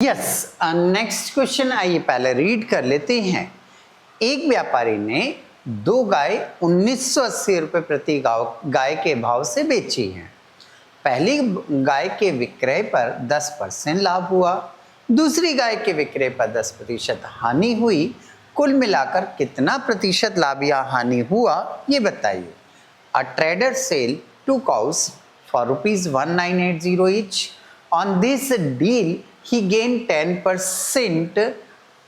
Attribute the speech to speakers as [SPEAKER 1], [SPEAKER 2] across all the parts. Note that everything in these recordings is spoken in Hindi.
[SPEAKER 1] यस, नेक्स्ट क्वेश्चन आइए पहले रीड कर लेते हैं। एक व्यापारी ने दो गाय 1980 रुपये प्रति गाय के भाव से बेची हैं। पहली गाय के विक्रय पर 10% लाभ हुआ, दूसरी गाय के विक्रय पर 10% हानि हुई। कुल मिलाकर कितना प्रतिशत लाभ या हानि हुआ ये बताइए। A trader sell 2 cows for ₹1980 each. On this deal, he gained 10%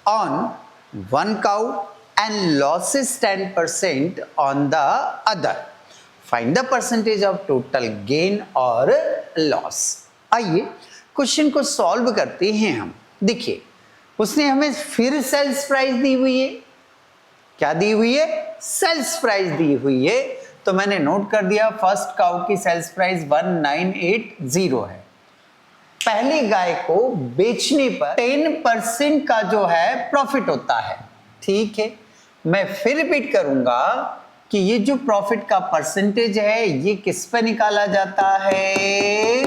[SPEAKER 1] on one cow and losses 10% on the other. Find the percentage of total gain or loss. आइए क्वेश्चन को सॉल्व करते हैं हम। देखिए, उसने हमें फिर सेल्स प्राइस दी हुई है। क्या दी हुई है? सेल्स प्राइस दी हुई है। तो मैंने नोट कर दिया, फर्स्ट काउ की सेल्स प्राइस 1980 है। पहली गाय को बेचने पर 10% का जो है प्रॉफिट होता है। ठीक है, मैं फिर रिपीट करूंगा कि ये जो प्रॉफिट का परसेंटेज है ये किस पर निकाला जाता है?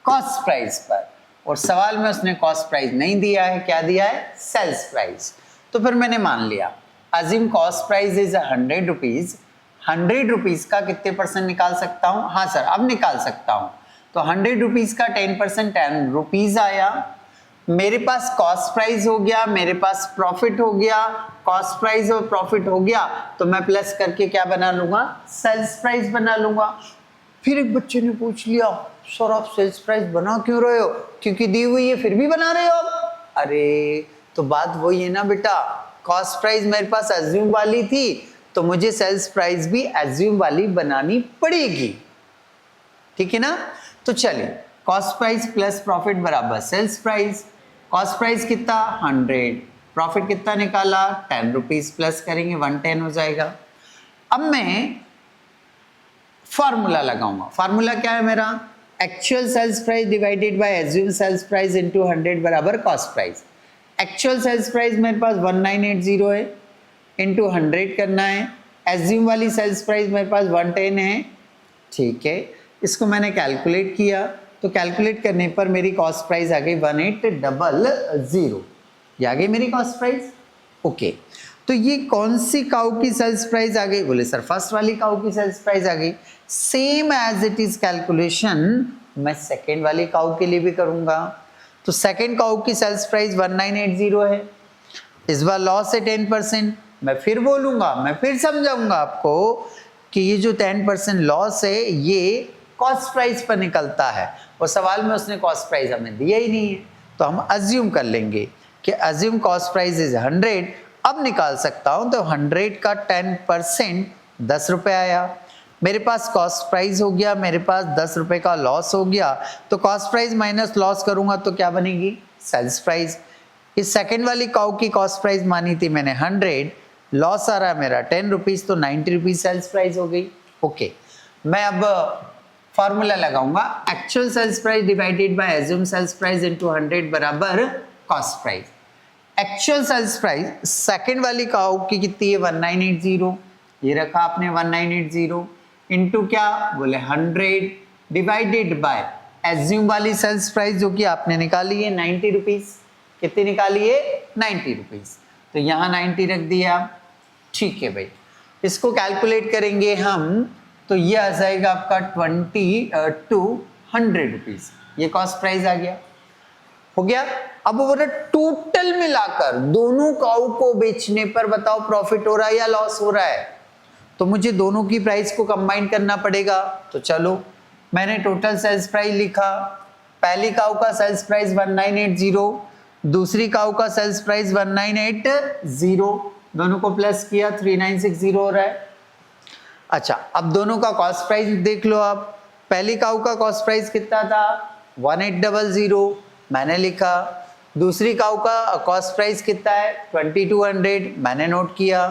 [SPEAKER 1] कॉस्ट प्राइस पर। और सवाल में उसने कॉस्ट प्राइस नहीं दिया है, क्या दिया है? Sales price. तो फिर मैंने मान लिया, assume cost price is 100 rupees. 100 rupees का कितने परसेंट निकाल सकता हूं? हाँ सर, अब निकाल सकता हूं। तो 100 रुपीज का 10% 10 रुपीज आया। मेरे पास कॉस्ट प्राइस हो गया, मेरे पास प्रॉफिट हो गया। कॉस्ट प्राइस और प्रॉफिट हो गया तो मैं प्लस करके क्या बना लूंगा? सेल्स प्राइस बना लूंगा। फिर एक बच्चे ने पूछ लिया, सर आप सेल्स प्राइस बना क्यों रहे हो? क्योंकि दी हुई है फिर भी बना रहे हो। अरे तो बात वही है ना बेटा, कॉस्ट प्राइस मेरे पास एज्यूम वाली थी तो मुझे सेल्स प्राइस भी एज्यूम वाली बनानी पड़ेगी। ठीक है ना? तो चलिए, कॉस्ट प्राइस प्लस प्रॉफिट बराबर सेल्स प्राइस। कॉस्ट प्राइस कितना? 100। प्रॉफिट कितना निकाला? 10 रुपीज। प्लस करेंगे 110 हो जाएगा। अब मैं फॉर्मूला लगाऊंगा। फॉर्मूला क्या है मेरा? Actual sales price divided by assume sales price into 100 बराबर cost price. Actual sales price मेरे पास 1980 है, इनटू 100 करना है। एज्यूम वाली सेल्स प्राइस मेरे पास 110 है। ठीक है, इसको मैंने कैलकुलेट किया तो कैलकुलेट करने पर मेरी कॉस्ट प्राइस आ गई 1800। ये आ गई मेरी कॉस्ट प्राइस। ओके, तो ये कौन सी काऊ की सेल्स प्राइस आ गई? बोले सर फर्स्ट वाली काऊ की सेल्स प्राइस आ गई। Same as it is calculation मैं सेकेंड वाली काऊ के लिए भी करूंगा। तो सेकेंड काऊ की सेल्स प्राइस 1980 है। इस बार लॉस है 10%। मैं फिर बोलूंगा, मैं फिर समझाऊंगा आपको कि ये जो 10% लॉस है ये कॉस्ट प्राइस पर निकलता है और सवाल में उसने कॉस्ट प्राइस हमें दिया ही नहीं है। तो हम अज्यूम कर लेंगे कि अज्यूम कॉस्ट प्राइस इज 100। अब निकाल सकता हूं तो 100 का 10% 10 रुपये आया। मेरे पास कॉस्ट प्राइस हो गया, मेरे पास 10 रुपये का लॉस हो गया। तो कॉस्ट प्राइस माइनस लॉस करूंगा तो क्या बनेगी? Sales price. इस सेकेंड वाली काऊ की कॉस्ट प्राइस मानी थी मैंने 100, लॉस आ रहा है मेरा 10 रुपीज, तो 90 रुपीज सेल्स प्राइस हो गई। ओके, मैं अब फॉर्मूला लगाऊंगा, actual sales price divided by assume sales price into 100 बराबर cost price. Actual sales price second वाली काऊ की कितनी है? 1980। ये रखा आपने 1980 इनटू क्या? बोले 100 डिवाइडेड बाय एज्यूम वाली सेल्स प्राइस जो कि आपने निकाली है 90 रुपीज। कितनी निकाली है? 90 रुपीज। तो यहाँ 90 रख दिया। ठीक है भाई, इसको कैलकुलेट करेंगे हम तो ये आ जाएगा आपका 2200 रुपीज। ये कॉस्ट प्राइस आ गया, हो गया। अब बोला टोटल मिलाकर दोनों काऊ को बेचने पर बताओ प्रॉफिट हो रहा है या लॉस हो रहा है? तो मुझे दोनों की प्राइस को कंबाइन करना पड़ेगा। तो चलो, मैंने टोटल सेल्स प्राइस लिखा। पहली काऊ का सेल्स प्राइस 1980, दूसरी काऊ का सेल्स प्राइस 1980, दोनों को प्लस किया 3960 हो रहा है। अच्छा, अब दोनों का कॉस्ट प्राइस देख लो आप। पहली काऊ का कॉस्ट प्राइस कितना था? 1800 मैंने लिखा। दूसरी काऊ का कॉस्ट प्राइस कितना है? 2200 मैंने नोट किया।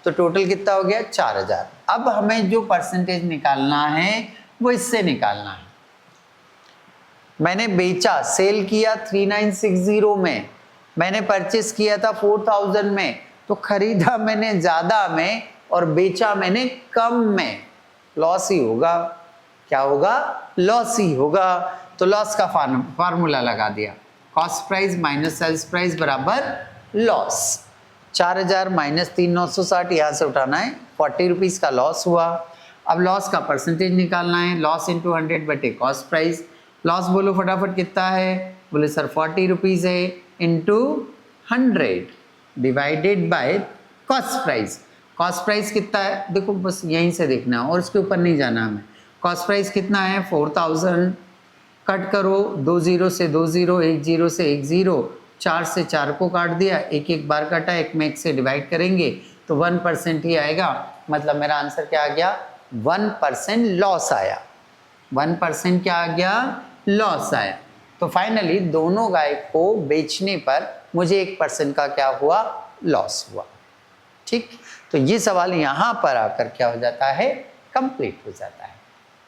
[SPEAKER 1] तो टोटल कितना हो गया? 4000। अब हमें जो परसेंटेज निकालना है वो इससे निकालना है। मैंने बेचा, सेल किया 3960 में, मैंने परचेस किया था 4000 में। तो खरीदा मैंने ज्यादा में और बेचा मैंने कम में, लॉस ही होगा। क्या होगा? लॉस ही होगा। तो लॉस का फार्मूला लगा दिया, cost price minus sales price बराबर लॉस। 4000 माइनस 3,960 यहाँ से उठाना है, 40 रुपीज़ का लॉस हुआ। अब लॉस का परसेंटेज निकालना है, लॉस इंटू 100 बटे कॉस्ट प्राइस। लॉस बोलो फटाफट कितना है, बोले सर 40 रुपीज़ है, into 100 divided by cost price. Cost price कितना है देखो, बस यहीं से देखना है और इसके ऊपर नहीं जाना हमें। कॉस्ट प्राइस कितना है 4000, कट करो 2 0 से 2 0, 1 0 से 1 0, 4 से 4 को काट दिया, एक एक बार काटा, एक में एक से डिवाइड करेंगे तो 1% ही आएगा। मतलब मेरा आंसर क्या आ गया, 1% लॉस आया। 1% क्या आ गया, लॉस आया। तो फाइनली दोनों गाय को बेचने पर मुझे 1% का क्या हुआ, लॉस हुआ। ठीक, तो ये सवाल यहाँ पर आकर क्या हो जाता है, कंप्लीट हो जाता है।